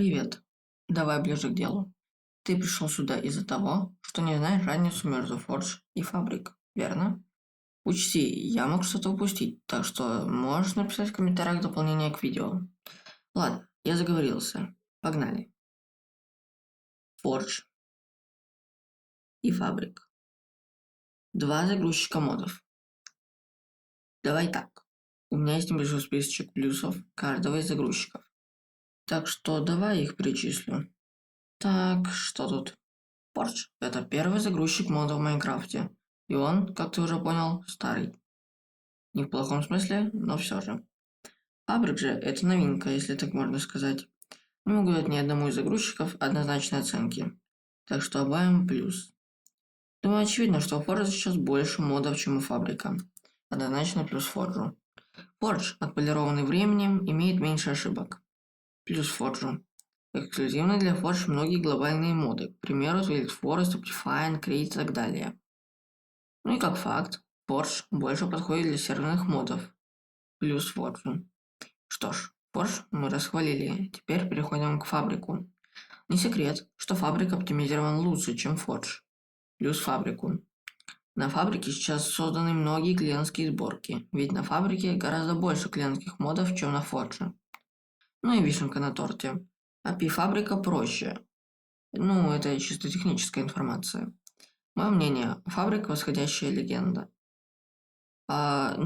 Привет. Давай ближе к делу. Ты пришел сюда из-за того, что не знаешь разницу между Forge и Fabric, верно? Учти, я мог что-то упустить, так что можешь написать в комментариях дополнение к видео. Ладно, я заговорился. Погнали. Forge и Fabric. Два загрузчика модов. Давай так. У меня есть небольшой списочек плюсов каждого из загрузчиков. Так что давай их перечислю. Так, что тут? Forge– это первый загрузчик мода в Майнкрафте. И он, как ты уже понял, старый. Не в плохом смысле, но все же. Fabric же– это новинка, если так можно сказать. Не могу дать ни одному из загрузчиков однозначной оценки. Так что обоим плюс. Думаю, очевидно, что у Forge сейчас больше модов, чем у Фабрика. Однозначно плюс Forge. Forge, отполированный временем, имеет меньше ошибок. Плюс Forge. Эксклюзивны для Forge многие глобальные моды, к примеру, Twilight Forest, Optifine, Create и так далее. Ну и как факт, Forge больше подходит для серверных модов. Плюс Forge. Что ж, Forge мы расхвалили, теперь переходим к Фабрику. Не секрет, что Фабрик оптимизирован лучше, чем Forge. Плюс Фабрику. На Фабрике сейчас созданы многие клиентские сборки, ведь на Фабрике гораздо больше клиентских модов, чем на Forge. Ну и вишенка на торте. API Фабрика проще. Ну, это чисто техническая информация. Мое мнение, Фабрика восходящая легенда. А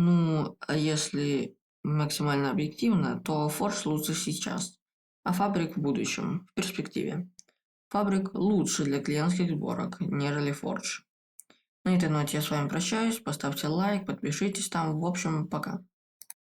если максимально объективно, то Forge лучше сейчас, а Фабрик в будущем, в перспективе. Фабрик лучше для клиентских сборок, нежели Forge. На этой ноте я с вами прощаюсь, поставьте лайк, подпишитесь там, в общем, пока.